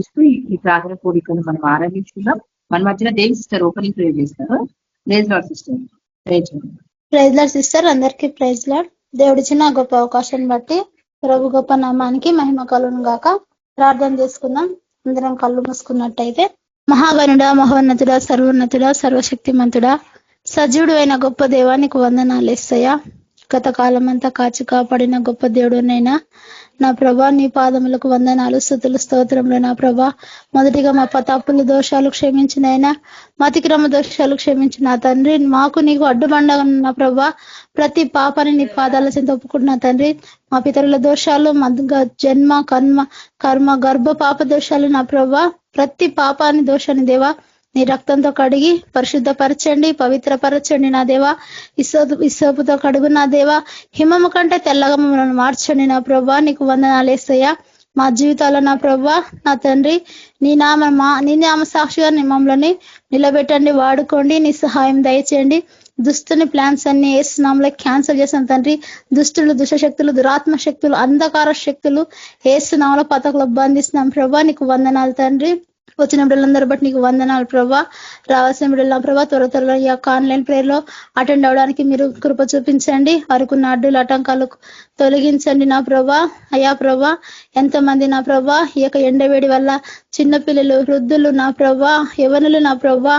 చూస్తూ ఈ ప్రార్థన కోరికను మనం ఆరంభించుకుందాం. మన మధ్యన దేవి సిస్టర్ ఓపెనింగ్ ప్రేయర్ చేస్తారు. Praise lord sister. Praise lord sister. అందరికీ ప్రైజ్ లార్డ్. దేవుడిచ్చిన గొప్ప అవకాశాన్ని బట్టి ప్రభు గొప్ప నామానికి మహిమ కలుగును గాక. ప్రార్థన చేసుకుందాం. అందరం కళ్ళు మూసుకున్నట్టయితే. మహాగణుడా, మహోన్నతుడా, సర్వోన్నతుడా, సర్వశక్తిమంతుడా, సజీవుడు అయిన గొప్ప దేవానికి వందనాలు యేసయ్యా. గత కాలం అంతా కాచి కాపాడిన గొప్ప దేవుడునైనా నా ప్రభా, నీ పాదములకు వందనాలు, స్తుతులు, స్తోత్రములు. నా ప్రభా, మొదటిగా మా తప్పులు దోషాలు క్షమించినైనా, మా అతిక్రమ దోషాలు క్షమించిన తండ్రి, మాకు నీకు అడ్డుబండగా నా ప్రభా, ప్రతి పాపాన్ని నీ పాదాల చెంత ఒప్పుకుంటున్నా తండ్రి. మా పితరుల దోషాలు, జన్మ కర్మ గర్భ పాప దోషాలు నా ప్రభా, ప్రతి పాపాన్ని దోషాన్ని దేవా నీ రక్తంతో కడిగి పరిశుద్ధపరచండి, పవిత్రపరచండి నా దేవా. ఇసోపుతో కడుగు నా దేవా, హిమము కంటే తెల్లగా మమ్మల్ని మార్చండి నా ప్రభా. నీకు వందనాలు యేసయ్యా. మా జీవితాల్లో నా ప్రభా, నా తండ్రి, నీ నామ సాక్షిగా మమ్మల్ని నిలబెట్టండి, వాడుకోండి. నీ సహాయం దయచేయండి. దుస్తుని ప్లాన్స్ అన్ని ఏసునామలో క్యాన్సిల్ చేసిన తండ్రి. దుష్టులు, దుష్టశక్తులు, దురాత్మ శక్తులు, అంధకార శక్తులు ఏసునామలో పతకులు బంధిస్తున్నాం ప్రభా. నీకు వందనాలు తండ్రి. వచ్చిన బిడ్డలందరూ బట్టి నీకు వందనాలు ప్రభా. రావాల్సిన బిడ్డల ప్రభా, త్వరలో ఈ యొక్క ఆన్లైన్ ప్రేయర్ లో అటెండ్ అవడానికి మీరు కృప చూపించండి. వారికున్న అడ్డులు ఆటంకాలు తొలగించండి నా ప్రభా. అయ్యా ప్రభా, ఎంతమంది నా ప్రభా ఈ యొక్క ఎండవేడి వల్ల చిన్నపిల్లలు, వృద్ధులు నా ప్రభా, యవనులు నా ప్రభా,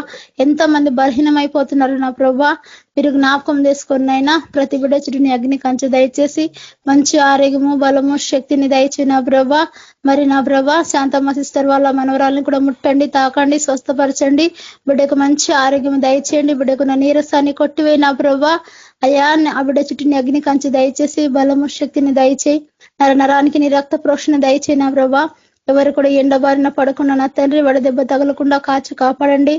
ఎంతమంది బలహీనమైపోతున్నారు నా ప్రభా. మీరు జ్ఞాపకం చేసుకున్నైనా ప్రతి బిడ్డ చుట్టూ అగ్ని కంచె దయచేసి మంచి ఆరోగ్యము, బలము, శక్తిని దయచి నా ప్రభా. మరి నా ప్రభా, శాంతమ్మ సిస్టర్ వాళ్ళ మనవరాలను కూడా ముట్టండి, తాకండి, స్వస్థపరచండి. బిడ్డకు మంచి ఆరోగ్యం దయచేయండి. బిడ్డకున్న నీరసాన్ని కొట్టివే నా ప్రభా. అయ్యా, ఆ బిడ్డ చుట్టూని అగ్ని కంచె దయచేసి బలము, శక్తిని దయచేయి. నరానికి నీ రక్త ప్రోక్షణ దయచేయి నా ప్రభా. ఎవరు కూడా ఎండబారిన పడకుండా నా తండ్రి, వడదెబ్బ తగలకుండా కాచి కాపాడండి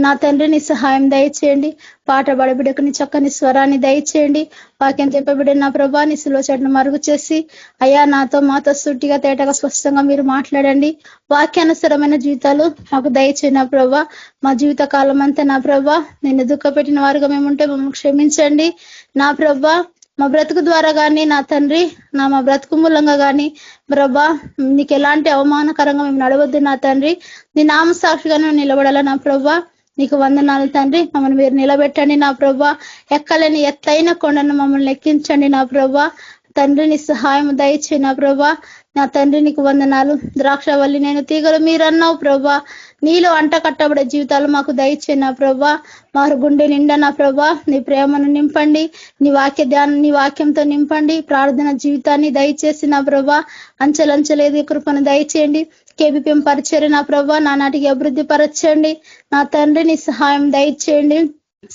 నా తండ్రి. నీ సహాయం దయచేయండి. పాట బడబిడకు నీ చక్కని స్వరాన్ని దయచేయండి. వాక్యం చెప్పబడి నా ప్రభా, నీ సిలువ చెట్టును మరుగు చేసి అయ్యా మాతో సూటిగా తేటగా స్పష్టంగా మీరు మాట్లాడండి. వాక్యానుసరమైన జీవితాలు మాకు దయచేయి నా ప్రభా. మా జీవిత కాలం అంతా నా ప్రభా నిన్ను దుఃఖపెట్టిన వారుగా మేముంటే మమ్మల్ని క్షమించండి నా ప్రభా. మా బ్రతుకు ద్వారా కానీ నా తండ్రి, మా బ్రతుకు మూలంగా కానీ ప్రభా నీకు ఎలాంటి అవమానకరంగా మేము నడవద్దు నా తండ్రి. నీ నామ సాక్షిగానే నిలబడాల నా ప్రభా. నీకు వందనాలు తండ్రి. మమ్మల్ని మీరు నిలబెట్టండి నా ప్రభా. ఎక్కలేని ఎత్తైన కొండను మమ్మల్ని ఎక్కించండి నా ప్రభా. తండ్రి నీ సహాయం దయచే నా ప్రభా. నా తండ్రి నీకు వందనాలు. ద్రాక్షవల్లి నేను తీగలు మీరన్నావు ప్రభా. నీలో అంట కట్టబడే జీవితాలు మాకు దయచే నా ప్రభా. మా గుండె నిండా నా ప్రభా నీ ప్రేమను నింపండి. నీ వాక్యంతో నింపండి. ప్రార్థన జీవితాన్ని దయచేసి నా ప్రభా అంచెలంచెలేదు కృపను దయచేయండి. కేబిపిఎం పరిచర్య నా ప్రభా నానాటికి అభివృద్ధి పరచండి నా తండ్రి. నీ సహాయం దయచేయండి.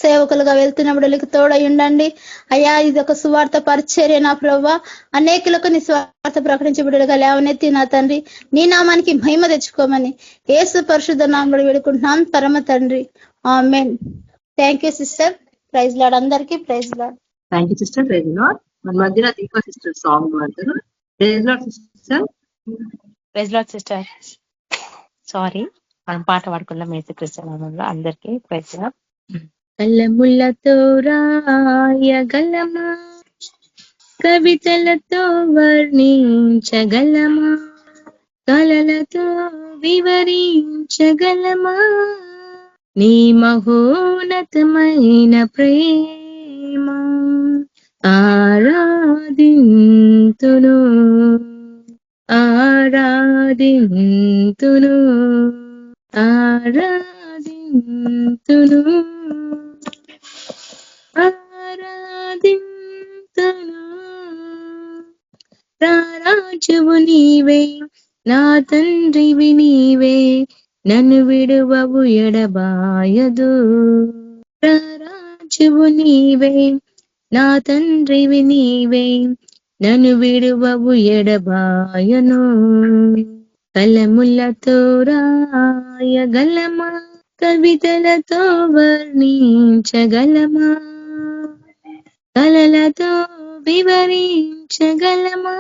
సేవకులుగా వెళ్తున్న బిడ్డలకు తోడై ఉండండి అయ్యా. ఇది ఒక సువార్త పరిచర్య నా ప్రభా. అనేకులకు నీ స్వార్థ ప్రకటించే బిడ్డలుగా లేవనెత్తి నా తండ్రి నీ నామానికి మహిమ తెచ్చుకోమని యేసు పరిశుద్ధ నామములో వేడుకుంటున్నాం పరమ తండ్రి, ఆమేన్. Thank you sister. Praise lord. అందరికీ praise lord. Thank you sister. Praise lord. మన మధ్యన దీపా సిస్టర్ సాంగ్ పాడతారు. Praise lord sister. Praise lord sister. Sorry, మనం పాట పాడుకున్నాం యేసుక్రీస్తు నామములో. అందరికీ ప్రైజ్ లార్డ్. కలములతో రాయగలమా, కవితలతో వర్ణించగలమా, కలలతో వివరించగలమా నీ మహోన్నతమైన ప్రేమ. ఆరాధింతును ఆరాధింతును ఆరాధింతును ఆరాధింతును. రారాజువు నీవే, నా తండ్రివి నీవే, నన్ను విడువవు ఎడబాయదు. రారాజువు నీవే, నా తండ్రివి నీవే, నన్ను విడువవు ఎడబాయను. కలములతో రాయగలమా, కవితలతో వర్ణించగలమా, కలలతో వివరించగలమా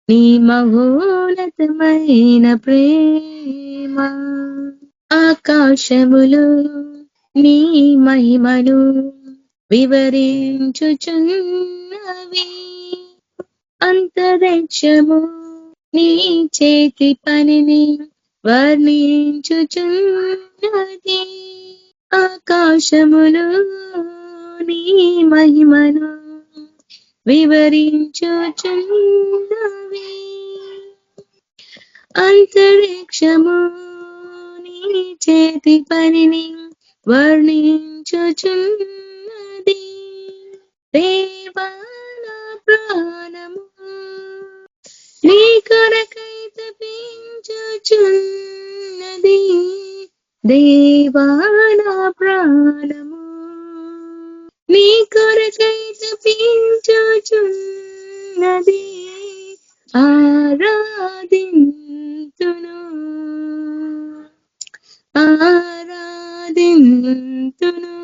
నీ మహోన్నతమైన ప్రేమ. ఆకాశములు నీ మహిమను వివరించుచున్నవి, అంతరిక్షము నీ చేతి పనిని వర్ణించుచున్నది ఆకాశములు నీ మహిమను వివరించుచున్నవి అంతరిక్షము నీ చేతి పనిని వర్ణించుచున్నది దేవా నా ప్రాణము నీ కొరకై తపించుచున్నది దేవా నా ప్రాణము నీ కొరకై తపించుచున్నది ఆరాధింతును ఆరాధింతును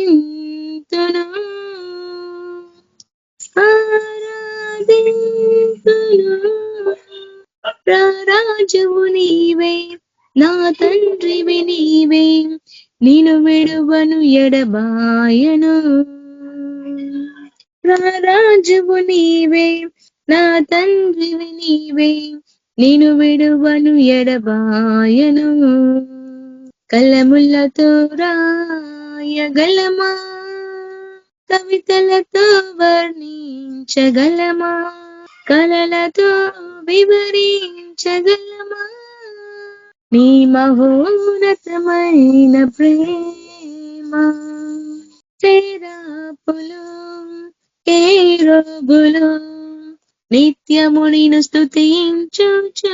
ఆరాధింతును ఆరాధింతును రాజువు నీవే నా తండ్రివి నీవే నిన్ను విడువను ఎడబాయను రాజువు నీవే నా తండ్రివి నీవే నిన్ను విడువను ఎడబాయను కలములతో రాయగలమా కవితలతో వర్ణించగలమా కలలతో వివరించగలమా నీ మహోన్నతమైన ప్రేమ సేరాపులు కేరుబులు నిత్యము నిన్ను స్తుతించుచున్నవి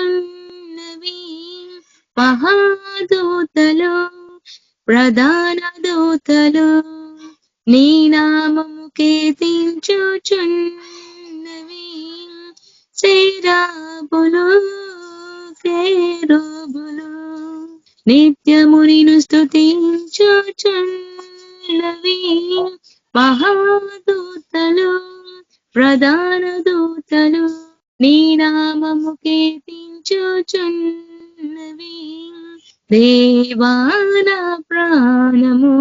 మహాదూతలు ప్రధాన దూతలు నీ నామము కీర్తించుచున్నవి సేరాపులు కేరుబులు నిత్యము నిన్ను స్తుతించుచున్నవి మహాదూతలు ప్రధాన దూతలు నీ నామము కీర్తించుచున్నవి దేవా నా ప్రాణము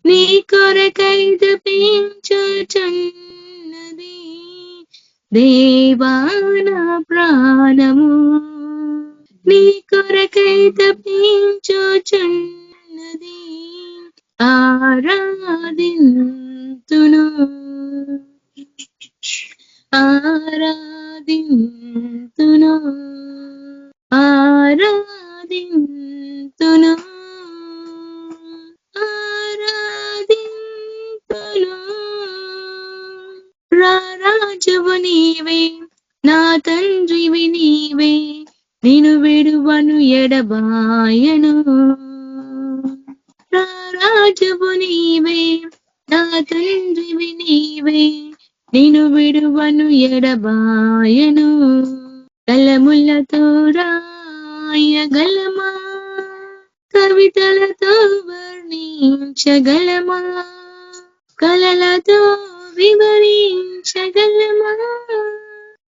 నీ కొరకై తపించుచున్నది దేవా నా ప్రాణము నీ కొరకై తపించుచున్నది ఆరాధింతును ఆరాధింతును ఆరాధింతును ఆరాధింతును రాజువు నీవే నా తండ్రివి నీవే నిన్ను విడువను ఎడబాయను రాజువు నీవే నా తండ్రివి నీవే నిన్ను విడువను ఎడబాయను కలములతో రాయగలమా కవితలతో వర్ణించగలమా కలలతో వివరించగలమా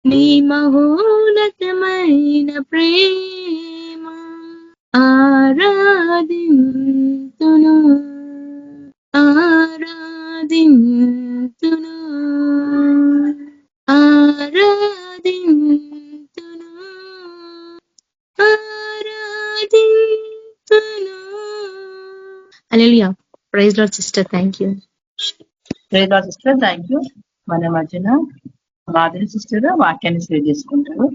నీ మహోన్నతమైన ప్రేమ ఆరాధింతును ఆరాధింతును ఆరాధింతును ఆరాధింతును hallelujah praise lord sister thank you praise lord sister thank you మన మధ్యన మాధురి సిస్టర్ వాక్యాన్ని షేర్ చేసుకుంటారు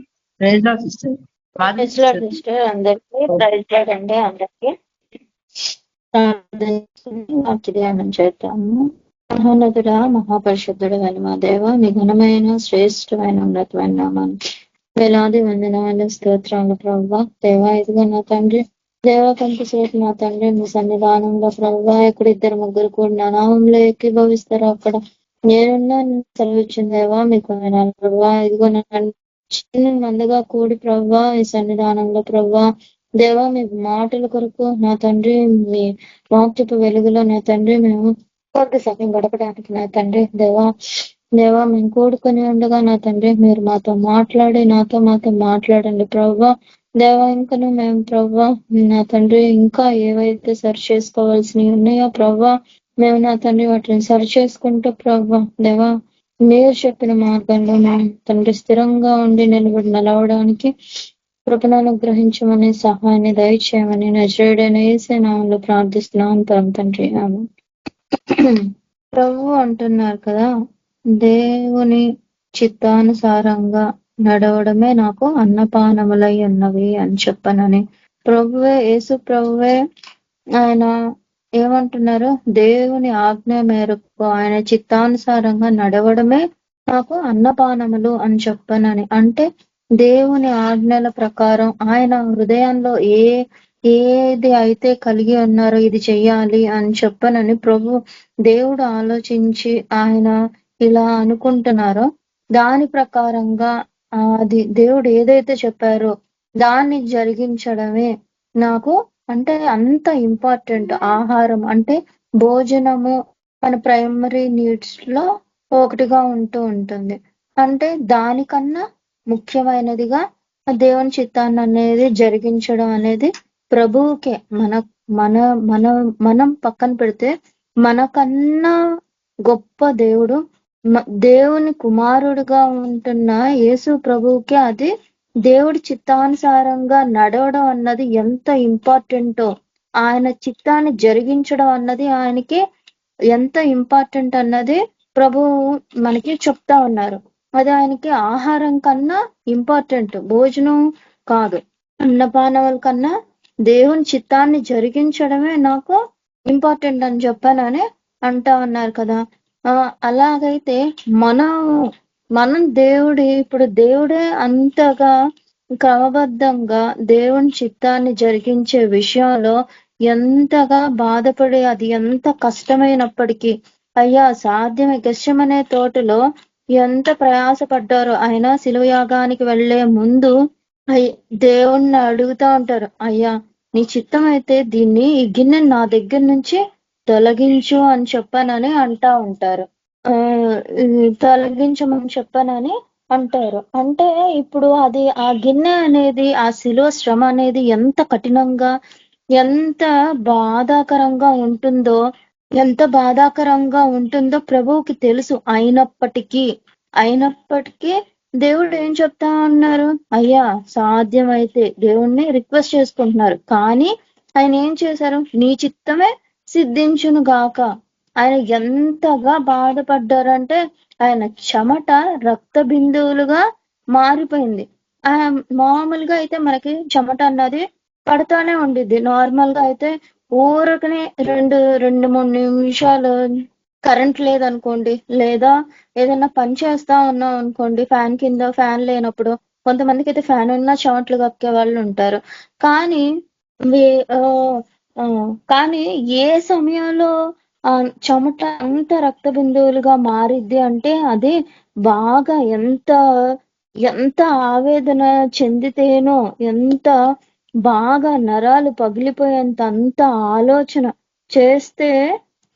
praise lord sister praise lord sister అందరికీ ప్రైజ్ లార్డ్ అండి అందరికీ ధ్యానం చేద్దాము మహోన్నతుడా మహాపరిశుద్ధుడు అని మా దేవ మీ ఘనమైన శ్రేష్టమైన ఉన్నతమైన నామానికి వేలాది వందనాలు స్తోత్రాలు ప్రభువా దేవా ఇదిగో నా తండ్రి దేవ కొంతసేపు నా తండ్రి మీ సన్నిధానంలో ప్రభువా ఎక్కడ ఇద్దరు ముగ్గురు కూడా నా నామంలో ఏకీభవిస్తారో అక్కడ నేనున్నా సెలవిచ్చిన దేవా మీకు వందనాలు ప్రభువా ఇదిగో నా చిన్న మందగా కూడి ప్రభువా ఈ సన్నిధానంలో ప్రభువా దేవా మీ మాటల కొరకు నా తండ్రి మీ వాక్యపు వెలుగులో నా తండ్రి మేము కొద్ది సమయం గడపడానికి నా తండ్రి దేవా మేము కూడుకొని ఉండగా నా తండ్రి మీరు మాతో మాట్లాడండి ప్రభువా దేవా ఇంకను మేము ప్రభువా నా తండ్రి ఇంకా ఏవైతే సరి చేసుకోవాల్సినవి ఉన్నాయో ప్రభువా మేము నా తండ్రి వాటిని సరి చేసుకుంటూ ప్రభువా దేవా మీరు చెప్పిన మార్గంలో మేము తండ్రి స్థిరంగా ఉండి నిలవడానికి కృపను అనుగ్రహించమని సహాయాన్ని దయచేయమని నజరేయుడైన యేసు నామములో ప్రార్థిస్తున్నాను పరమ తండ్రి. ఆమేన్. ప్రభు అంటున్నారు కదా, దేవుని చిత్తానుసారంగా నడవడమే నాకు అన్నపానములై ఉన్నవి అని చెప్పనని. ప్రభువే, యేసు ప్రభువే ఆయన ఏమంటున్నారు? దేవుని ఆజ్ఞ మేరకు ఆయన చిత్తానుసారంగా నడవడమే నాకు అన్నపానములు అని చెప్పనని. అంటే దేవుని ఆజ్ఞల ప్రకారం ఆయన హృదయంలో ఏది అయితే కలిగి ఉన్నారో ఇది చెయ్యాలి అని చెప్పనని ప్రభు దేవుడు ఆలోచించి ఆయన ఇలా అనుకుంటున్నారో దాని ప్రకారంగా అది దేవుడు ఏదైతే చెప్పారో దాన్ని జరిగించడమే నాకు, అంటే అంత ఇంపార్టెంట్. ఆహారం అంటే భోజనము మన ప్రైమరీ నీడ్స్ లో ఒకటిగా ఉంటూ ఉంటుంది. అంటే దానికన్నా ముఖ్యమైనదిగా దేవుని చిత్తాన్ని అనేది జరిగించడం అనేది ప్రభువుకే. మన మన మనం పక్కన పెడితే మనకన్నా గొప్ప దేవుడు, దేవుని కుమారుడుగా ఉంటున్న యేసు ప్రభువుకే అది దేవుడి చిత్తానుసారంగా నడవడం అన్నది ఎంత ఇంపార్టెంటో, ఆయన చిత్తాన్ని జరిగించడం అన్నది ఆయనకి ఎంత ఇంపార్టెంట్ అన్నది ప్రభువు మనకి చెప్తా ఉన్నారు. అది ఆయనకి ఆహారం కన్నా ఇంపార్టెంట్, భోజనం కాదు. అన్నపానముల కన్నా దేవుని చిత్తాన్ని జరిగించడమే నాకు ఇంపార్టెంట్ అని చెప్పానని అంటా ఉన్నారు కదా. అలాగైతే మనం ఇప్పుడు దేవుడే అంతగా క్రమబద్ధంగా దేవుని చిత్తాన్ని జరిగించే విషయంలో ఎంతగా బాధపడి, అది ఎంత కష్టమైనప్పటికీ అయ్యా సాధ్యమే. గెత్సెమనే తోటలో ఎంత ప్రయాసపడ్డారో. ఆయన శిలువ యాగానికి వెళ్లే ముందు దేవుణ్ణి అడుగుతా ఉంటారు, అయ్యా నీ చిత్తం అయితే దీన్ని, ఈ గిన్నెని నా దగ్గర నుంచి తొలగించు అని చెప్పానని అంటా ఉంటారు. తొలగించమని చెప్పానని అంటారు. అంటే ఇప్పుడు అది ఆ గిన్నె అనేది, ఆ శిలువ శ్రమ అనేది ఎంత కఠినంగా ఎంత బాధాకరంగా ఉంటుందో ప్రభువుకి తెలుసు. అయినప్పటికీ దేవుడు ఏం చెప్తా ఉన్నారు? అయ్యా సాధ్యమైతే, దేవుణ్ణి రిక్వెస్ట్ చేసుకుంటున్నారు. కానీ ఆయన ఏం చేశారు? నీ చిత్తమే సిద్ధించును గాక. ఆయన ఎంతగా బాధపడ్డారంటే ఆయన చెమట రక్త బిందువులుగా మారిపోయింది. మామూలుగా అయితే మనకి చెమట అన్నది పడతానే ఉండిద్ది. నార్మల్ గా అయితే ఊరకనే 2-3 నిమిషాలు కరెంట్ లేదనుకోండి, లేదా ఏదైనా పని చేస్తా ఉన్నాం అనుకోండి, ఫ్యాన్ కింద ఫ్యాన్ లేనప్పుడు కొంతమందికి అయితే ఫ్యాన్ ఉన్నా చెమటలు కక్కే వాళ్ళు ఉంటారు. కానీ కానీ ఏ సమయంలో చెమట అంత రక్త బిందువులుగా మారిద్ది అంటే అది బాగా ఎంత ఆవేదన చెందితేనో, ఎంత బాగా నరాలు పగిలిపోయేంత అంత ఆలోచన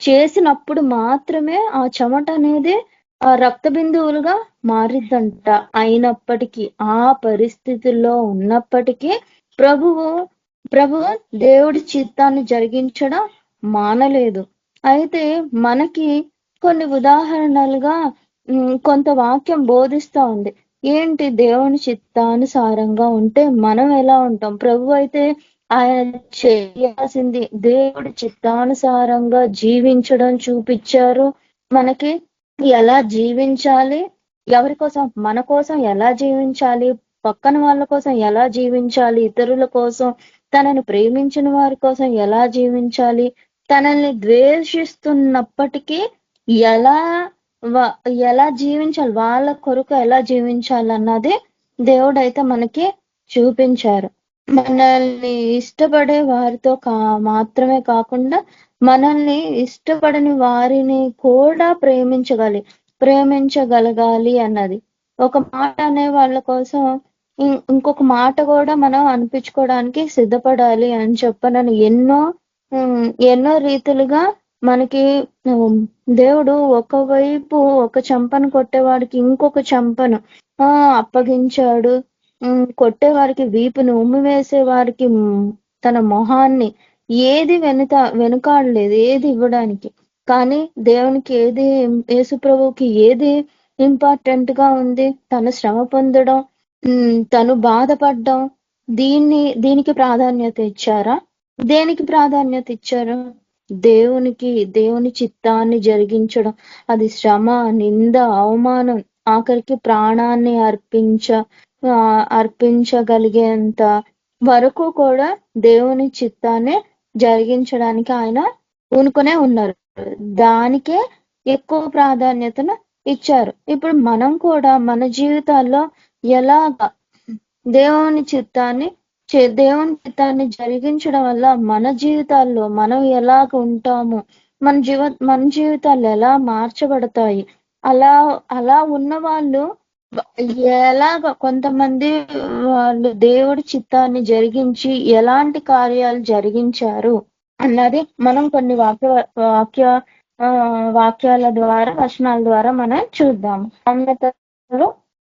చేసినప్పుడు మాత్రమే ఆ చెమట అనేది ఆ రక్త బిందువులుగా మారిద్దంట. అయినప్పటికీ ఆ పరిస్థితుల్లో ఉన్నప్పటికీ ప్రభువు దేవుడి చిత్తాన్ని జరిగించడం మానలేదు. అయితే మనకి కొన్ని ఉదాహరణలుగా కొంత వాక్యం బోధిస్తా ఉంది. ఏంటి? దేవుని చిత్తానుసారంగా ఉంటే మనం ఎలా ఉంటాం? ప్రభు అయితే ఆయన చేయాల్సింది దేవుడి చిత్తానుసారంగా జీవించడం చూపించారు. మనకి ఎలా జీవించాలి, ఎవరి కోసం, మన కోసం ఎలా జీవించాలి, పక్కన వాళ్ళ కోసం ఎలా జీవించాలి, ఇతరుల కోసం, తనను ప్రేమించిన వారి కోసం ఎలా జీవించాలి, తనని ద్వేషిస్తున్నప్పటికీ ఎలా జీవించాలి, వాళ్ళ కొరకు ఎలా జీవించాలి అన్నది దేవుడైతే మనకి చూపించారు. మనల్ని ఇష్టపడే వారితో మాత్రమే కాకుండా మనల్ని ఇష్టపడని వారిని కూడా ప్రేమించగలగాలి అన్నది. ఒక మాట అనే వాళ్ళ కోసం ఇంకొక మాట కూడా మనం అనిపించుకోవడానికి సిద్ధపడాలి అని చెప్పనని ఎన్నో రీతులుగా మనకి దేవుడు ఒకవైపు ఒక చెంపను కొట్టేవాడికి ఇంకొక చెంపను అప్పగించాడు. కొట్టేవారికి వీపును, ఉమ్మివేసే వారికి తన మొహాన్ని, ఏది వెనుకాడలేదు ఏది ఇవ్వడానికి. కానీ దేవునికి యేసు ప్రభువుకి ఏది ఇంపార్టెంట్ గా ఉంది? తను శ్రమ పొందడం, తను బాధపడడం, దీనికి ప్రాధాన్యత ఇచ్చారా? దేనికి ప్రాధాన్యత ఇచ్చారు? దేవుని చిత్తాన్ని జరిగించడం, అది శ్రమ, నింద, అవమానం, ఆఖరికి ప్రాణాన్ని అర్పించగలిగేంత వరకు కూడా దేవుని చిత్తాన్ని జరిగించడానికి ఆయన పూనుకునే ఉన్నారు. దానికే ఎక్కువ ప్రాధాన్యతను ఇచ్చారు. ఇప్పుడు మనం కూడా మన జీవితాల్లో ఎలాగ దేవుని చిత్తాన్ని జరిగించడం వల్ల మన జీవితాల్లో మనం ఎలాగ ఉంటాము, మన జీవితాలు ఎలా మార్చబడతాయి, అలా ఉన్న వాళ్ళు ఎలాగ కొంతమంది వాళ్ళు దేవుడి చిత్తాన్ని జరిగించి ఎలాంటి కార్యాలు జరిగించారు అన్నది మనం కొన్ని వాక్యాల ద్వారా, వచనాల ద్వారా మనం చూద్దాము.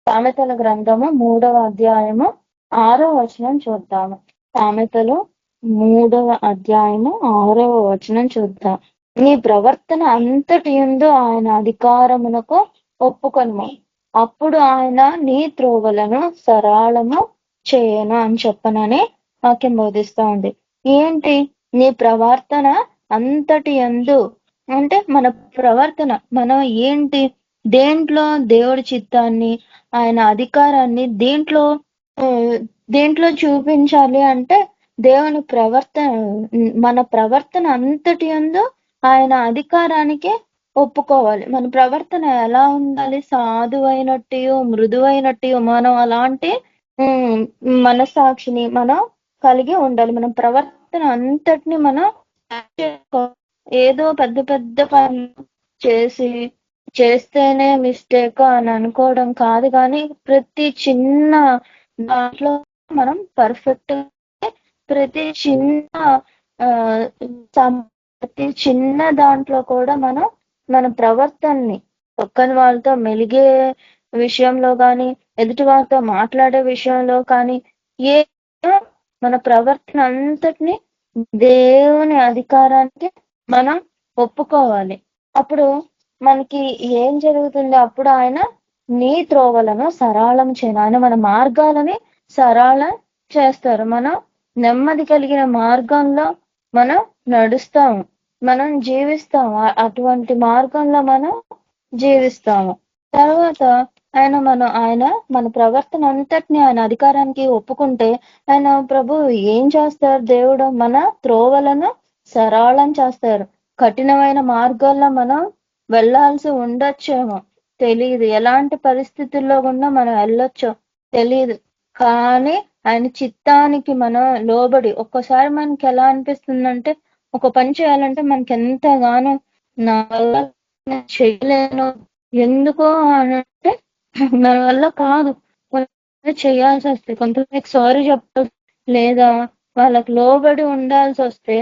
సామెతల గ్రంథము 3వ అధ్యాయము 6వ వచనం చూద్దాము. సామెతలు 3వ అధ్యాయము 6వ వచనం చూద్దాం. నీ ప్రవర్తన అంతటి యందు ఆయన అధికారమునకు ఒప్పుకొనుము, అప్పుడు ఆయన నీ త్రోవలను సరళము చేయను అని చెప్పనని వాక్యం బోధిస్తూ ఉంది. ఏంటి నీ ప్రవర్తన అంతటి యందు అంటే మన ప్రవర్తన, మనం ఏంటి, దేంట్లో దేవుడి చిత్తాన్ని, ఆయన అధికారాన్ని దేంట్లో చూపించాలి అంటే దేవుని మన ప్రవర్తన అంతటి యందు ఆయన అధికారానికి ఒప్పుకోవాలి. మన ప్రవర్తన ఎలా ఉండాలి? సాధువైనట్టు, మృదువైనట్టు, మనం అలాంటి మనసాక్షిని మనం కలిగి ఉండాలి. మన ప్రవర్తన అంతటిని మనం ఏదో పెద్ద పెద్ద పనులు చేస్తేనే మిస్టేక్ అని అనుకోవడం కాదు, కానీ ప్రతి చిన్న దాంట్లో మనం పర్ఫెక్ట్, ప్రతి చిన్న దాంట్లో కూడా మనం మన ప్రవర్తనని పక్కన వాళ్ళతో మెలిగే విషయంలో కానీ, ఎదుటి వాళ్ళతో మాట్లాడే విషయంలో కానీ, మన ప్రవర్తన అంతటిని దేవుని అధికారానికి మనం ఒప్పుకోవాలి. అప్పుడు మనకి ఏం జరుగుతుంది? అప్పుడు ఆయన నీ త్రోవలను సరళం చేయను, ఆయన మన మార్గాలని సరళం చేస్తారు. మనం నెమ్మది కలిగిన మార్గంలో మనం నడుస్తాము, మనం జీవిస్తాము, అటువంటి మార్గంలో మనం జీవిస్తాము. తర్వాత ఆయన మన ప్రవర్తన అంతటిని ఆయన అధికారానికి ఒప్పుకుంటే ఆయన ప్రభు ఏం చేస్తారు? దేవుడు మన త్రోవలను సరళం చేస్తారు. కఠినమైన మార్గాల్లో మనం వెళ్ళాల్సి ఉండొచ్చేమో తెలియదు, ఎలాంటి పరిస్థితుల్లో కూడా మనం వెళ్ళొచ్చో తెలియదు, కానీ ఆయన చిత్తానికి మనం లోబడి, ఒక్కసారి మనకి ఎలా అనిపిస్తుందంటే ఒక పని చేయాలంటే మనకి ఎంతగానో నా వల్ల చేయలేను, ఎందుకో అంటే మన వల్ల కాదు, చేయాల్సి వస్తే కొంతమందికి సారీ చెప్పాలి, లేదా వాళ్ళకి లోబడి ఉండాల్సి వస్తే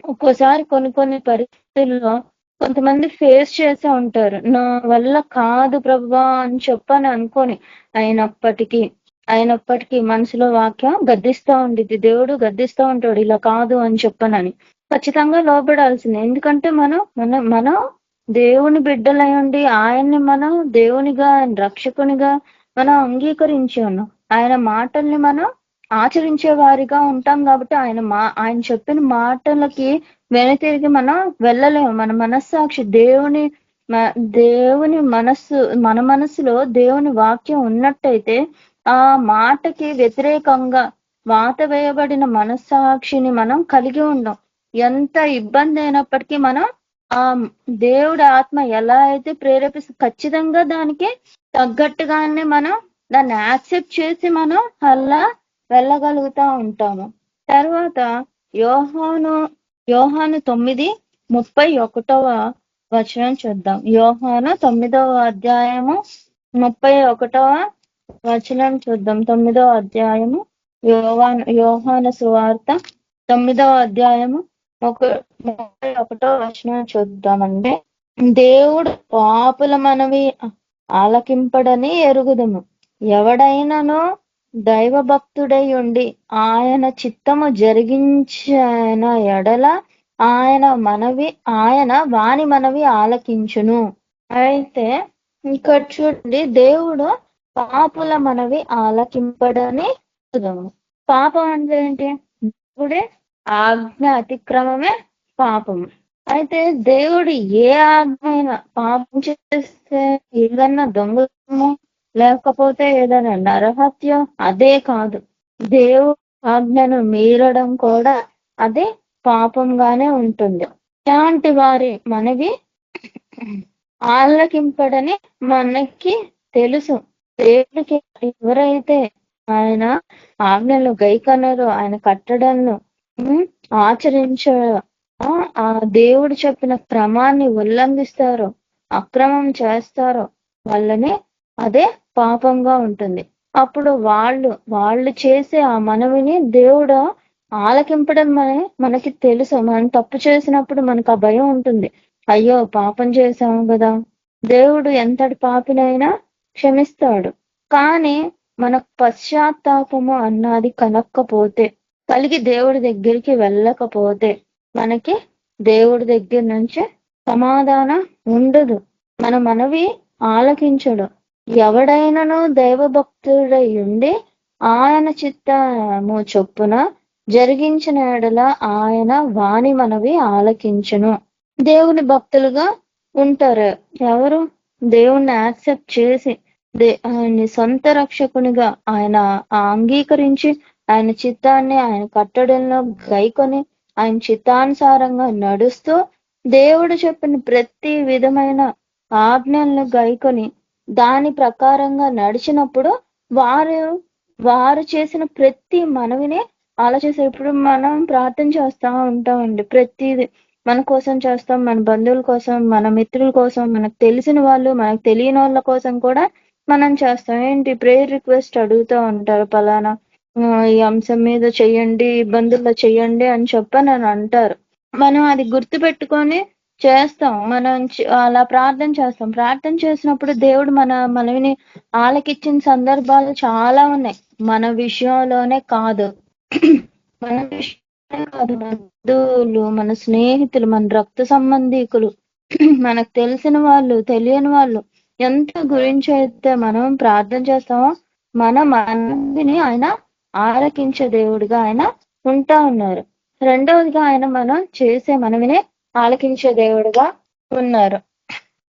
ఒక్కోసారి కొన్ని పరిస్థితుల్లో కొంతమంది ఫేస్ చేసే ఉంటారు. నా వల్ల కాదు ప్రభువా అని చెప్పని అనుకొని అయినప్పటికీ మనసులో వాక్యం గద్దిస్తూ ఉండిద్ది, దేవుడు గద్దిస్తూ ఉంటాడు ఇలా కాదు అని చెప్పనని. ఖచ్చితంగా లోబడాల్సింది. ఎందుకంటే మనం దేవుని బిడ్డలై ఉండి ఆయన్ని మనం దేవునిగా, రక్షకునిగా మనం అంగీకరించి ఉన్నాం. ఆయన మాటల్ని మనం ఆచరించే వారిగా ఉంటాం కాబట్టి ఆయన చెప్పిన మాటలకి వెనుతిరిగి మనం వెళ్ళలేము. మన మనస్సాక్షి దేవుని మన మనసులో దేవుని వాక్యం ఉన్నట్టయితే ఆ మాటకి వ్యతిరేకంగా వాత వేయబడిన మనస్సాక్షిని మనం కలిగి ఉన్నాం. ఎంత ఇబ్బంది అయినప్పటికీ మనం ఆ దేవుడి ఆత్మ ఎలా అయితే ప్రేరేపిస్తుంది ఖచ్చితంగా దానికి తగ్గట్టుగానే మనం దాన్ని యాక్సెప్ట్ చేసి మనం అలా వెళ్ళగలుగుతా ఉంటాము. తర్వాత యోహాను 9:31 వచనం చూద్దాం. యోహాను 9వ అధ్యాయము 31వ వచనం చూద్దాం. 9వ అధ్యాయము యోహాను సువార్త 9వ అధ్యాయము 31వ వచనం చూద్దామంటే, దేవుడు పాపుల మనవి ఆలకింపడని ఎరుగుదుము, ఎవడైనానో దైవ భక్తుడై ఉండి ఆయన చిత్తము జరిగించిన ఎడల ఆయన వాని మనవి ఆలకించును. అయితే ఇక్కడ చూడండి, దేవుడు పాపుల మనవి ఆలకింపడని చూద్దాము. పాపం అంటే ఏంటి? దేవుడే ఆజ్ఞ అతిక్రమమే పాపము. అయితే దేవుడు ఏ ఆజ్ఞ అయినా పాపం చేస్తే, ఏదన్నా దొంగతనము లేకపోతే ఏదైనా నరహత్య, అదే కాదు, దేవుడు ఆజ్ఞను మీరడం కూడా అదే పాపంగానే ఉంటుంది. ఇలాంటి వారి మనవి ఆలకింపడని మనకి తెలుసు. దేవుడికి ఎవరైతే ఆయన ఆజ్ఞలు గైకొనరో, ఆయన కట్టడలను ఆచరించారో, ఆ దేవుడు చెప్పిన క్రమాన్ని ఉల్లంఘిస్తారో, అక్రమం చేస్తారో, వాళ్ళని అదే పాపంగా ఉంటుంది. అప్పుడు వాళ్ళు చేసే ఆ మనవిని దేవుడు ఆలకింపడం మనకి తెలుసు. మనం తప్పు చేసినప్పుడు మనకు ఆ భయం ఉంటుంది. అయ్యో పాపం చేశాము కదా, దేవుడు ఎంతటి పాపినైనా క్షమిస్తాడు. కానీ మనకు పశ్చాత్తాపము అన్నది కలక్కపోతే, కలిగి దేవుడి దగ్గరికి వెళ్ళకపోతే, మనకి దేవుడి దగ్గర నుంచి సమాధానం ఉండదు. మన మనవి ఆలకించడు. ఎవడైనను దైవభక్తుడై ఉండి ఆయన చిత్తము చొప్పున జరిగించిన ఎడల ఆయన వాని మనవి ఆలకించును. దేవుని భక్తులుగా ఉంటారు ఎవరు? దేవుణ్ణి యాక్సెప్ట్ చేసి ఆయన్ని సొంత రక్షకునిగా ఆయన అంగీకరించి, ఆయన చిత్తాన్ని, ఆయన కట్టడంలో గైకొని, ఆయన చిత్తానుసారంగా నడుస్తూ, దేవుడు చెప్పిన ప్రతి విధమైన ఆజ్ఞలను గైకొని దాని ప్రకారంగా నడిచినప్పుడు వారు చేసిన ప్రతి మనవిని ఆలోచిస్తారు. ఇప్పుడు మనం ప్రార్థన చేస్తా ఉంటామండి, ప్రతిది మన కోసం చేస్తాం, మన బంధువుల కోసం, మన మిత్రుల కోసం, మనకు తెలిసిన వాళ్ళు, మనకు తెలియని వాళ్ళ కోసం కూడా మనం చేస్తాం. ఏంటి? ప్రేయర్ రిక్వెస్ట్ అడుగుతూ ఉంటారు, పలానా ఈ అంశం మీద చెయ్యండి, ఇబ్బందుల్లో చెయ్యండి అని చెప్పని అంటారు. మనం అది గుర్తు పెట్టుకొని చేస్తాం. మనం అలా ప్రార్థన చేస్తాం. ప్రార్థన చేసినప్పుడు దేవుడు మనవిని ఆలకిచ్చిన సందర్భాలు చాలా ఉన్నాయి. మన విషయంలోనే కాదు, మన విషయంలోనే కాదు, మన బంధువులు, మన స్నేహితులు, మన రక్త సంబంధికులు, మనకు తెలిసిన వాళ్ళు, తెలియని వాళ్ళు, ఎంత గురించి అయితే మనం ప్రార్థన చేస్తామో మన మనవిని ఆయన ఆలకించే దేవుడిగా ఆయన ఉంటా ఉన్నారు. రెండవదిగా ఆయన మనం చేసే మనవిని ఆలకించే దేవుడిగా ఉన్నారు.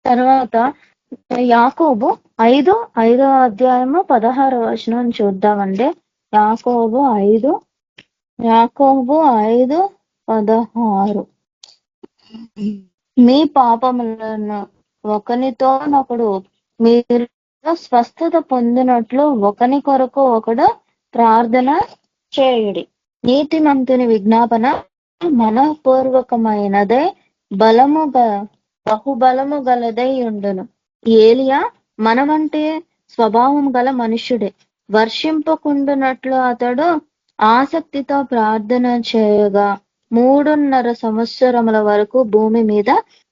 తర్వాత యాకోబు 5వ అధ్యాయము 16వ వచనం చూద్దామండి. యాకోబు 5:16 మీ పాపములను ఒకనితోనొకడు మీరు స్వస్థత పొందినట్లు ఒకని కొరకు ఒకడు ప్రార్థన చేయుడి. నీతిమంతుని విజ్ఞాపన మనపూర్వకమైనదే బహుబలము గలదై ఉండును. ఏలియా మనవంటే స్వభావం గల మనుష్యుడే. వర్షింపకుండునట్లు అతడు ఆసక్తితో ప్రార్థన చేయగా 3.5 సంవత్సరముల వరకు భూమి మీద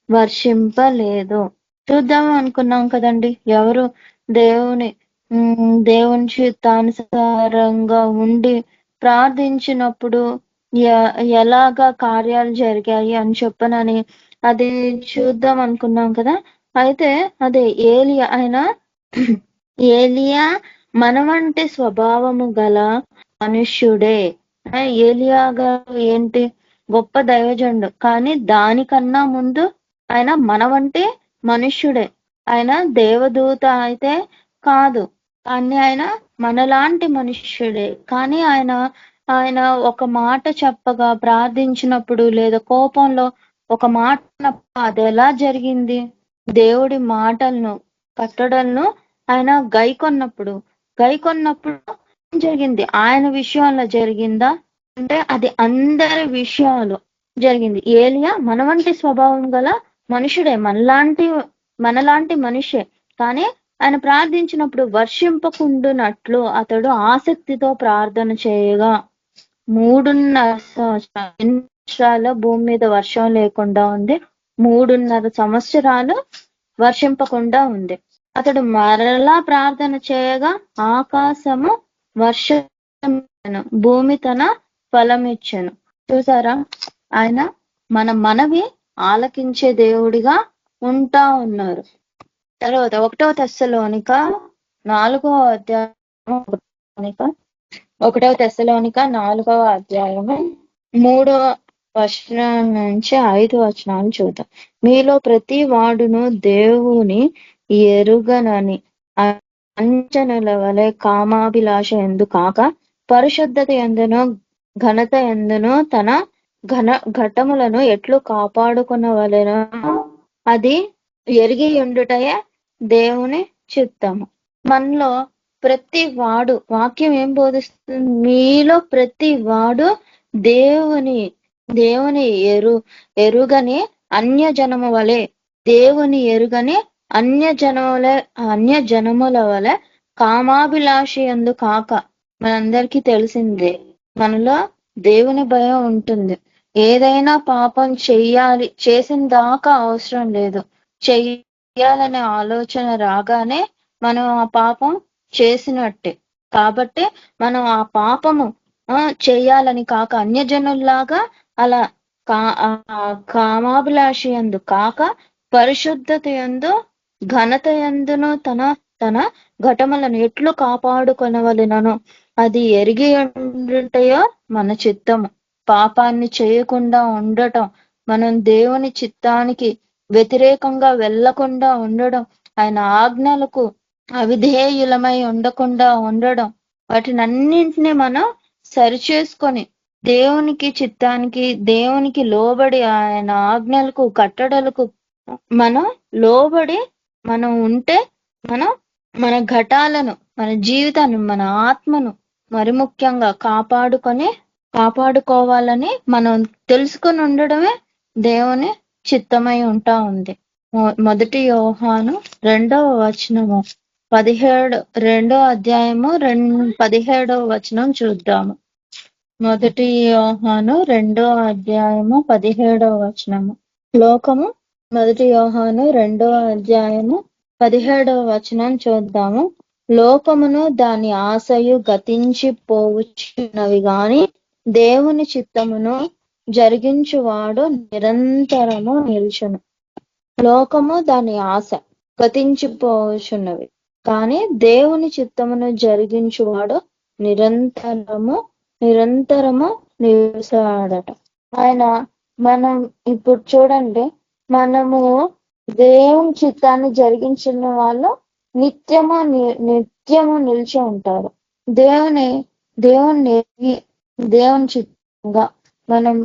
వర్షింపలేదు. చూద్దాము అనుకున్నాం కదండి. ఎవరు దేవుని చిత్తానుసారంగా ఉండి ప్రార్థించినప్పుడు ఎలాగా కార్యాలు జరిగాయి అని చెప్పనని అది చూద్దాం అనుకున్నాం కదా. అయితే అదే ఏలియా మనవంటి స్వభావము గల మనుష్యుడే. ఏలియా గారు ఏంటి? గొప్ప దైవజనుడు, కానీ దానికన్నా ముందు ఆయన మనవంటి మనుష్యుడే. ఆయన దేవదూత అయితే కాదు, కానీ ఆయన మనలాంటి మనుష్యుడే. కానీ ఆయన ఒక మాట చెప్పగా, ప్రార్థించినప్పుడు లేదా కోపంలో ఒక మాట అది ఎలా జరిగింది? దేవుడి మాటలను, కట్టడలను ఆయన గైకొన్నప్పుడు జరిగింది. ఆయన విషయంలో జరిగిందా అంటే అది అందరి విషయాలు జరిగింది. ఏలియా మనవంటి స్వభావం గల మనుషుడే, మనలాంటి మనిషే. కానీ ఆయన ప్రార్థించినప్పుడు వర్షింపకుండునట్లు అతడు ఆసక్తితో ప్రార్థన చేయగా 3.5 సంవత్సరాలు భూమి మీద వర్షం లేకుండా ఉంది. 3.5 సంవత్సరాలు వర్షింపకుండా ఉంది. అతడు మరలా ప్రార్థన చేయగా ఆకాశము వర్షము, భూమి తన ఫలమిచ్చెను. చూసారా? ఆయన మనవి ఆలకించే దేవుడిగా ఉంటా ఉన్నారు. తర్వాత 1 తెస్సలోనిక 4వ అధ్యాయం 1 తెస్సలోనిక 4వ అధ్యాయము 3వ వచనం నుంచి 5 వచనాలు చూద్దాం. మీలో ప్రతి వాడును దేవుని ఎరుగనని అంచనల వలె కామాభిలాష ఎందు కాక పరిశుద్ధత ఎందును ఘనత ఎందును తన ఘటములను ఎట్లు కాపాడుకొనవలెనో అది ఎరిగి ఉండుటయే దేవుని చిత్తము. మనలో ప్రతి వాడు, వాక్యం ఏం బోధిస్తుంది? మీలో ప్రతి వాడు దేవుని ఎరుగని అన్యజనము వలె, దేవుని ఎరుగని అన్యజనముల వలె కామాభిలాషి ఎందు కాక. మనందరికీ తెలిసిందే, మనలో దేవుని భయం ఉంటుంది. ఏదైనా పాపం చెయ్యాలి, చేసిన దాకా అవసరం లేదు, చెయ్యాలనే ఆలోచన రాగానే మనం ఆ పాపం చేసినట్టే. కాబట్టి మనం ఆ పాపము చెయ్యాలని కాక అన్యజనుల్లాగా అలా కామాభిలాషి యందు కాక పరిశుద్ధత యందు ఘనత యందును తన ఘటములను ఎట్లు కాపాడుకొనవలెనను అది ఎరిగి ఉండుటయో మన చిత్తము. పాపాన్ని చేయకుండా ఉండటం, మనం దేవుని చిత్తానికి వ్యతిరేకంగా వెళ్లకుండా ఉండడం, ఆయన ఆజ్ఞలకు అవిధేయులమై ఉండకుండా ఉండడం, వాటినన్నింటినీ మనం సరిచేసుకొని దేవునికి చిత్తానికి, దేవునికి లోబడి, ఆయన ఆజ్ఞలకు కట్టడలకు మనం లోబడి మనం ఉంటే మన ఘటాలను, మన జీవితాన్ని, మన ఆత్మను మరి ముఖ్యంగా కాపాడుకోవాలని మనం తెలుసుకొని ఉండడమే దేవుని చిత్తమై ఉంటా ఉంది. 1 యోహాను 2వ వచనము 2వ అధ్యాయము 17వ వచనం చూద్దాము. 1 యోహాను 2వ అధ్యాయము 17వ వచనము. 1 యోహాను 2వ అధ్యాయము 17వ వచనం చూద్దాము. లోకమును దాని ఆశయు గతించిపోవచ్చున్నవి గాని దేవుని చిత్తమును జరిగించువాడు నిరంతరము నిల్చును. లోకము దాని ఆశ గతించిపోవచ్చున్నవి కానీ దేవుని చిత్తమును జరిగించువాడు నిరంతరము నిలుస్తాడట. ఆయన మనం ఇప్పుడు చూడండి, మనము దేవుని చిత్తాన్ని జరిగించిన వాళ్ళు నిత్యము నిలిచి ఉంటారు. దేవుని చిత్తంగా మనం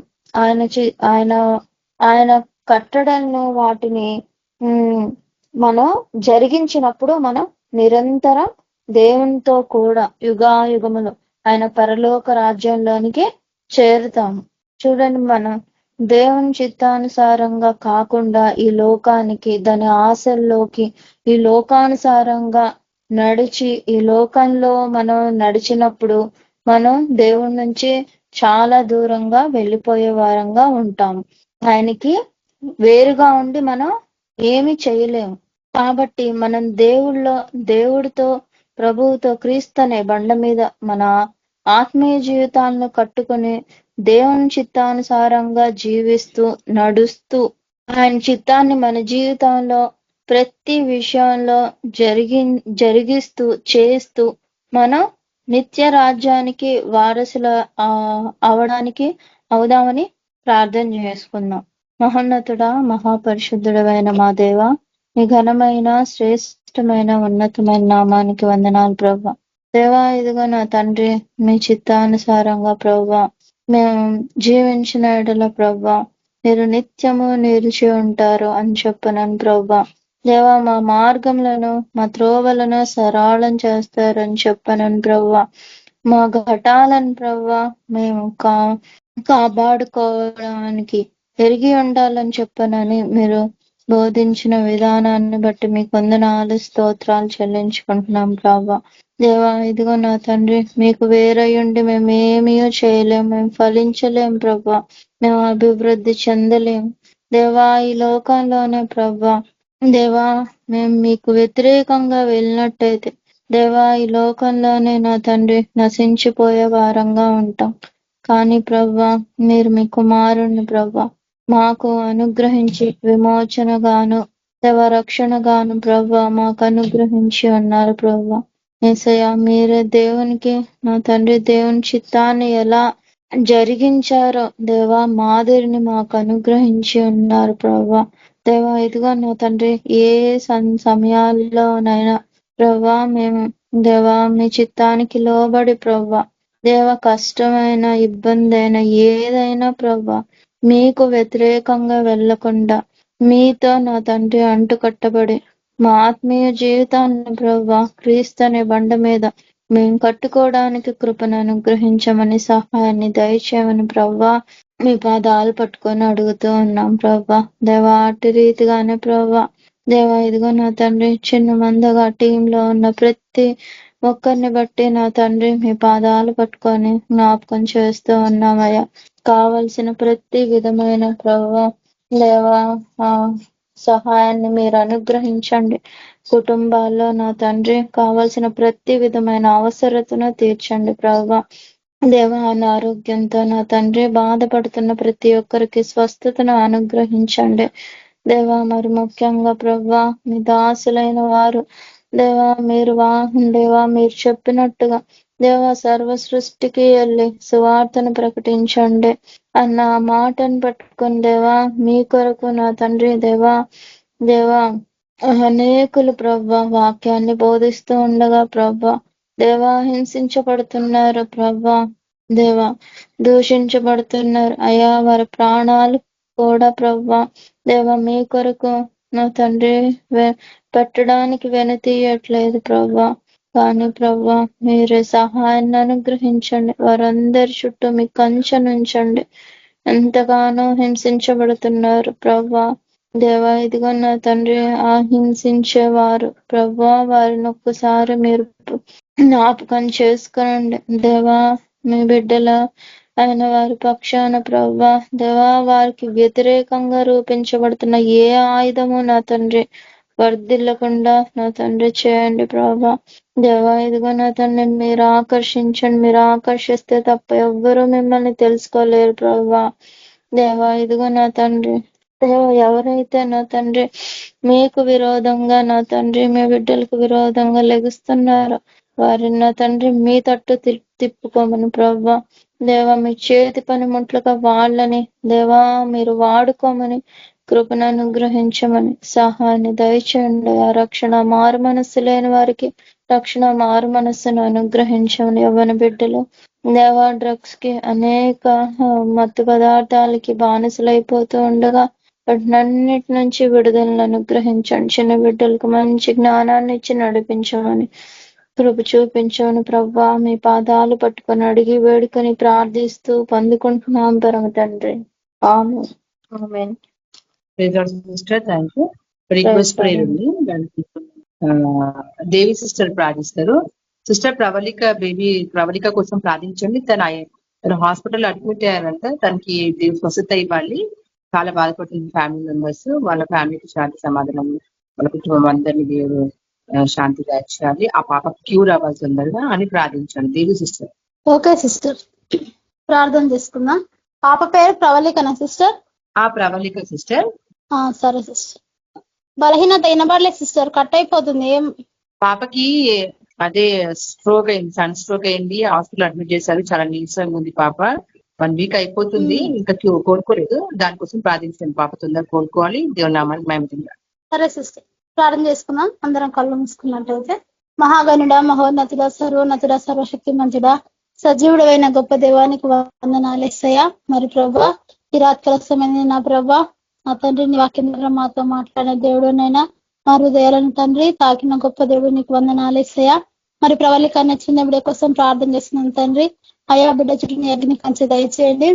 ఆయన కట్టడలను వాటిని మనం జరిగించినప్పుడు మనం నిరంతరం దేవునితో కూడా యుగాయుగములు ఆయన పరలోక రాజ్యంలోనికి చేరుతాము. చూడండి, మనం దేవుని చిత్తానుసారంగా కాకుండా ఈ లోకానికి, దాని ఆశల్లోకి, ఈ లోకానుసారంగా నడిచి ఈ లోకంలో మనం నడిచినప్పుడు మనం దేవుడి నుంచి చాలా దూరంగా వెళ్ళిపోయే వారంగా ఉంటాము. ఆయనకి వేరుగా ఉండి మనం ఏమి చేయలేము. కాబట్టి మనం దేవుడితో, ప్రభువుతో, క్రీస్తు అనే బండ మీద మన ఆత్మీయ జీవితాలను కట్టుకొని దేవుని చిత్తానుసారంగా జీవిస్తూ నడుస్తూ ఆయన చిత్తాన్ని మన జీవితంలో ప్రతి విషయంలో జరిగిస్తూ చేస్తూ మనం నిత్య రాజ్యానికి వారసుల అవుదామని ప్రార్థన చేసుకుందాం. మహోన్నతుడా, మహాపరిశుద్ధుడైన మా దేవ, మీ ఘనమైన, శ్రేష్టమైన, ఉన్నతమైన నామానికి వందనాలు ప్రభువా. దేవా, ఇదిగో నా తండ్రి, మీ చిత్తానుసారంగా ప్రభువా మేము జీవించిన ఎడల ప్రభువా మీరు నిత్యము నిలిచి ఉంటారు అని చెప్పనను ప్రభువా. దేవా, మా మార్గములను, మా త్రోవలను సరళం చేస్తారని చెప్పనను ప్రభువా. మా ఘటాలను ప్రభువా మేము కాపాడుకోవడానికి ఎరిగి ఉండాలని చెప్పనని మీరు బోధించిన విధానాన్ని బట్టి మీకు వందనాలు, స్తోత్రాలు చెల్లించుకుంటున్నాం ప్రభా. దేవా, ఇదిగో నా తండ్రి, మీకు వేరయ్యుండి మేము ఏమీ చేయలేము, మేము ఫలించలేం ప్రభా, మేము అభివృద్ధి చెందలేము దేవా. ఈ లోకంలోనే ప్రభా దేవా మేము మీకు వ్యతిరేకంగా వెళ్ళినట్టయితే దేవా ఈ లోకంలోనే నా తండ్రి నశించిపోయే వారంగా ఉంటాం. కానీ ప్రభా మీరు మీ కుమారుణ్ణి ప్రభా మాకు అనుగ్రహించి విమోచనగాను దేవ రక్షణగాను ప్రభా మాకు అనుగ్రహించి ఉన్నారు ప్రభా. యేసయ్య మీరే దేవునికి నా తండ్రి దేవుని చిత్తాన్ని ఎలా జరిగించారో దేవా మాదిరిని మాకు అనుగ్రహించి ఉన్నారు ప్రభా. దేవా ఇదిగో నా తండ్రి ఏ సమయాల్లోనైనా ప్రభా మేము దేవా మీ చిత్తానికి లోబడి ప్రభా దేవ కష్టమైన ఇబ్బంది అయినా ఏదైనా ప్రభా మీకు వ్యతిరేకంగా వెళ్లకుండా మీతో నా తండ్రి అంటుకట్టబడి మా ఆత్మీయ జీవితాన్ని ప్రభా క్రీస్తు అనే బండ మీద మేము కట్టుకోవడానికి కృపను అనుగ్రహించమని సహాయాన్ని దయచేయమని ప్రభా మీ పాదాలు పట్టుకొని అడుగుతూ ఉన్నాం ప్రభా. దేవా అటు రీతిగానే ప్రభా దేవా ఇదిగో నా తండ్రి చిన్న మందగా టీంలో ఉన్న ప్రతి ఒక్కరిని బట్టి నా తండ్రి మీ పాదాలు పట్టుకొని జ్ఞాపకం చేస్తూ ఉన్నామయ్యా. కావలసిన ప్రతి విధమైన ప్రభా దేవా సహాయాన్ని మీరు అనుగ్రహించండి. కుటుంబాల్లో నా తండ్రి కావలసిన ప్రతి విధమైన అవసరతను తీర్చండి ప్రభా. దేవా అనారోగ్యంతో నా తండ్రి బాధపడుతున్న ప్రతి ఒక్కరికి స్వస్థతను అనుగ్రహించండి దేవా. మరి ముఖ్యంగా ప్రభా మీ దాసులైన వారు దేవా మీరు చెప్పినట్టుగా దేవా సర్వ సృష్టికి వెళ్ళి సువార్తను ప్రకటించండి అన్న మాటను పట్టుకుని దేవా మీ కొరకు నా తండ్రి దేవా అనేకులు ప్రభా వాక్యాన్ని బోధిస్తూ ఉండగా ప్రభా దేవా హింసించబడుతున్నారు ప్రభా దేవా దూషించబడుతున్నారు అయా వారి ప్రాణాలు కూడా ప్రభా దేవా మీ కొరకు నా తండ్రి పెట్టడానికి వెనుతీయట్లేదు ప్రభా. కానీ ప్రభా మీరే సహాయాన్ని అనుగ్రహించండి. వారందరి చుట్టూ మీ కంచె ఉంచండి. ఎంతగానో హింసించబడుతున్నారు ప్రభా దేవా. ఇదిగో నా తండ్రి ఆ హింసించేవారు ప్రభా వారిని ఒక్కసారి మీరు జ్ఞాపకం చేసుకునండి దేవా. మీ బిడ్డల ఆయన వారి పక్షాన ప్రభా దేవా వారికి వ్యతిరేకంగా రూపించబడుతున్న ఏ ఆయుధము నా తండ్రి వర్ధిల్లకుండా నా తండ్రి చేయండి ప్రభా దేవా. ఇదిగో నా తండ్రి మీరు ఆకర్షించండి. మీరు ఆకర్షిస్తే తప్ప ఎవ్వరూ మిమ్మల్ని తెలుసుకోలేరు ప్రభా దేవా. ఇదిగో నా తండ్రి దేవా ఎవరైతే నా తండ్రి మీకు విరోధంగా నా తండ్రి మీ బిడ్డలకు విరోధంగా లెగుస్తున్నారో వారిని నా తండ్రి మీ తట్టు తిప్పుకోమని ప్రభా దేవా. మీ చేతి పనిముట్లుగా వాళ్ళని దేవా మీరు వాడుకోమని కృపను అనుగ్రహించమని సహాయాన్ని దయచేయండి. ఆ రక్షణ మారు మనస్సు లేని వారికి రక్షణ మారు మనస్సును అనుగ్రహించమని యవ్వన బిడ్డలు దేవా డ్రగ్స్ కి అనేక మత్తు పదార్థాలకి బానిసలైపోతూ ఉండగా వాటినన్నిటి నుంచి విడుదలను అనుగ్రహించండి. చిన్న బిడ్డలకు మంచి జ్ఞానాన్ని ఇచ్చి నడిపించమని కృప చూపించమని ప్రభా మీ పాదాలు పట్టుకొని అడిగి వేడుకొని ప్రార్థిస్తూ పొందుకుంటున్నాం పరమ తండ్రి. Amen. Sister thank you. Request prayer ఉంది దానికి దేవి సిస్టర్ ప్రార్థిస్తారు. సిస్టర్ ప్రవళిక కోసం ప్రార్థించండి. తన హాస్పిటల్ అడ్మిట్ అయ్యారంట. తనకి స్వస్థత ఇవ్వాలి. చాలా బాధపడుతుంది ఫ్యామిలీ మెంబర్స్. వాళ్ళ ఫ్యామిలీకి శాంతి సమాధానం, వాళ్ళ కుటుంబం అందరినీ దేవుడు శాంతి దాచాలి. ఆ పాప క్యూర్ అవ్వాల్సి ఉందగా అని ప్రార్థించండి దేవి సిస్టర్. ఓకే సిస్టర్ ప్రార్థన చేసుకుందాం. పాప పేరు ప్రవళికనా సిస్టర్? ప్రవళిక సిస్టర్. సరే సిస్టర్. బలహీనత వినబడలేదు సిస్టర్, కట్ అయిపోతుంది. ఏం పాపకి అదే స్ట్రోక్ అయింది, సన్ స్ట్రోక్ అయింది. హాస్పిటల్ అడ్మిట్ చేశారు. చాలా నీరసంగా ఉంది పాప. 1 వీక్ అయిపోతుంది, ఇంకా కోలుకోలేదు. దానికోసం ప్రార్థించండి. పాప తొందరగా కోలుకోవాలి. దేవుని నామానికి మహిమ. సరే సిస్టర్ ప్రార్థన చేసుకుందాం. అందరం కళ్ళు మూసుకున్నట్టయితే. మహాగణుడా, మహోన్నతుడా, సర్వోన్నతుడా, సర్వశక్తి మంతుడా, సజీవుడైన గొప్ప దేవానికి వందనాలేసయ్యా. మరి ప్రభా ఈ రాత్రి సమయం నా ప్రభా నా తండ్రి నీ వాక్యం ద్వారా మాతో మాట్లాడిన దేవుడునైనా మా హృదయాలను తండ్రి తాకిన గొప్ప దేవుడు నీకు వందనాలేసయ్యా. మరి ప్రవళిక అన్న చిన్న బిడ్డ కోసం ప్రార్థన చేస్తున్నాను తండ్రి. అయా బిడ్డ చుట్టూ నీ అగ్ని కంచె దయచేయండి.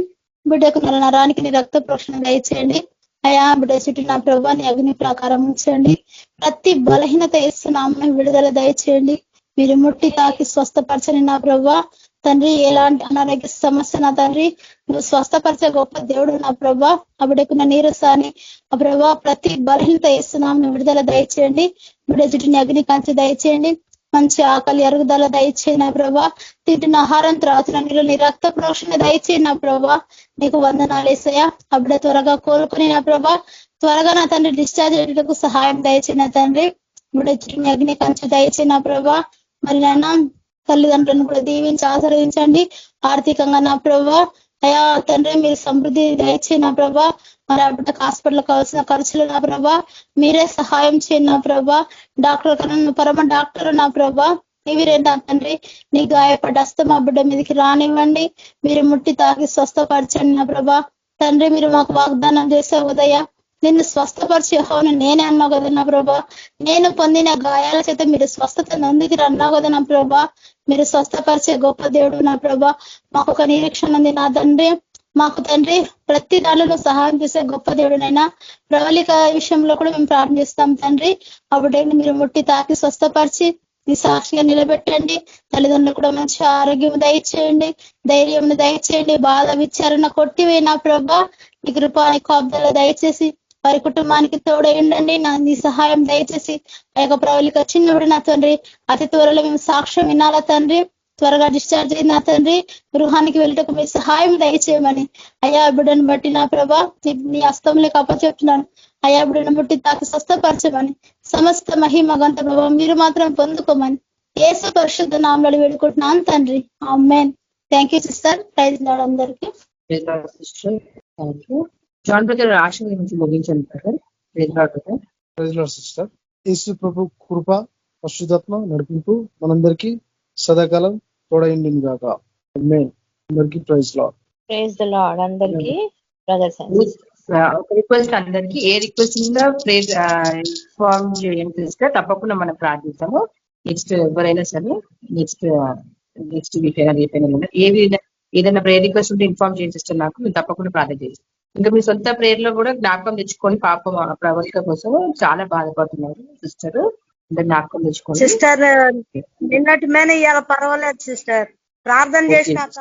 బిడ్డకు నరానికి నీ రక్త ప్రోక్షణ దయచేయండి. అయా బిడ్డ చుట్టూ నా ప్రభా నీ అగ్ని ప్రాకారం ఉంచండి. ప్రతి బలహీనత ఇస్తున్నాము విడుదల దయచేయండి. మీరు ముట్టి తాకి స్వస్థపరచని నా ప్రభా తండ్రి. ఎలాంటి అనారోగ్య సమస్య నా తండ్రి నువ్వు స్వస్థపరిచే గొప్ప దేవుడు నా ప్రభా. ఆ బిడ్డకున్న నీరసాన్ని ఆ ప్రభా ప్రతి బలహీనత ఇస్తున్నాము విడుదల దయచేయండి. బిడ్డ చుట్టూ అగ్ని కంచె దయచేయండి. మంచి ఆకలి అరుగుదల దయచేయి నా ప్రభా. తింటున్న ఆహారం త్రాగుతున్న నీళ్ళు నీ రక్త ప్రోక్షణ దయచేయి నా ప్రభా. నీకు వందనాలు యేసయ్యా. అప్పుడే త్వరగా కోలుకుని నా ప్రభా, త్వరగా నా తండ్రి డిశ్చార్జ్ అయ్యేటకు సహాయం దయచేయి నా తండ్రి. ఇప్పుడు అగ్ని కంచె దయచేయి నా ప్రభా. మరి నాయన తల్లిదండ్రులను కూడా దీవించి ఆశీర్వదించండి. ఆర్థికంగా నా ప్రభా అయా తండ్రి మీరు సమృద్ధి దయచేయి నా ప్రభా. మరి ఆ బిడ్డకు హాస్పిటల్ కావాల్సిన ఖర్చులు నా ప్రభా మీరే సహాయం చేయండి నా ప్రభా. డాక్టర్ కన్నా పరమ డాక్టర్ నా ప్రభా మీరే నా తండ్రి. నీ గాయపడ్డ హస్తం ఆ బిడ్డ మీదకి రానివ్వండి. మీరు ముట్టి తాకి స్వస్థపరచండి నా ప్రభా. తండ్రి మీరు మాకు వాగ్దానం చేసే ఉదయ నిన్ను స్వస్థపరిచే హోను నేనే అన్నావు కదా నా ప్రభా. నేను పొందిన గాయాల చేత మీరు స్వస్థత నందుకు అన్నావు కదా నా ప్రభా. మీరు స్వస్థపరిచే గొప్ప దేవుడు నా ప్రభా. మాకు ఒక నిరీక్షణ ఉంది నా తండ్రి. మాకు తండ్రి ప్రతి దానిలో సహాయం చేసే గొప్ప దేవుడునైనా ప్రవళిక విషయంలో కూడా మేము ప్రార్థిస్తాం తండ్రి. అప్పుడే మీరు ముట్టి తాకి స్వస్థపరిచి ఈ సాక్షిగా నిలబెట్టండి. తల్లిదండ్రులు కూడా మంచి ఆరోగ్యం దయచేయండి, ధైర్యం దయచేయండి. బాధ విచారణ కొట్టివేనా ప్రభా. నీ కృప నీ కాపుదల దయచేసి వారి కుటుంబానికి తోడేయండి. నీ సహాయం దయచేసి ఆ యొక్క ప్రవళిక చిన్నప్పుడు నా తండ్రి అతి త్వరలో మేము సాక్ష్యం వినాలా తండ్రి. త్వరగా డిశ్చార్జ్ అయిన తండ్రి గృహానికి వెళ్ళటకు మీ సహాయం దయచేయమని అయా బిడ్డను బట్టి నా ప్రభా నీ హస్తంలోకి అప్పచెప్తున్నాను. అయా బిడ్డను బట్టి తాకి స్వస్థపరచమని సమస్త మహిమ గంత ప్రభావం మీరు మాత్రం పొందుకోమని యేసు పరిశుద్ధ నామములో వేడుకుంటున్నాను తండ్రి. ఆమేన్. Thank you sister. Praise lord అందరికీ. జాన్ బ్రదర్ ఆశీర్వదించి ముగించండి brother. Praise Lord brother. Praise lord sister. యేసు ప్రభు కృప పరిశుద్ధాత్మ నడిపింపు మనందరికీ సదాకాలం తోడైండిని గాక. ఆమేన్. అందరికీ praise Lord. Praise the Lord అందరికీ బ్రదర్స్ అండ్ ఒక రిక్వెస్ట్ అందరికీ ఏ రిక్వెస్ట్ ఉందా ప్రేజ్ ఇన్ఫార్మ్ చేయండి సిస్టర్. తప్పకుండా మనం ప్రార్థిస్తాము. నెక్స్ట్ ఎవరైనా సరే నెక్స్ట్ వీక్ అయినా రేపైనా ఏదైనా ప్రేయర్ రిక్వెస్ట్ ఉంటే ఇన్ఫార్మ్ చేయండి సిస్టర్. నాకు మీరు తప్పకుండా ప్రార్థన చేస్తాం. ఇంకా మీ సొంత ప్రేయర్ లో కూడా జ్ఞాపకం తెచ్చుకొని పాపం ప్రవళిక కోసం చాలా బాధపడుతున్నారు సిస్టర్. అంటే జ్ఞాపకం తెచ్చుకోండి సిస్టర్. నిన్నటి మీద ఇవాళ పర్వాలేదు సిస్టర్. ప్రార్థన చేసినాక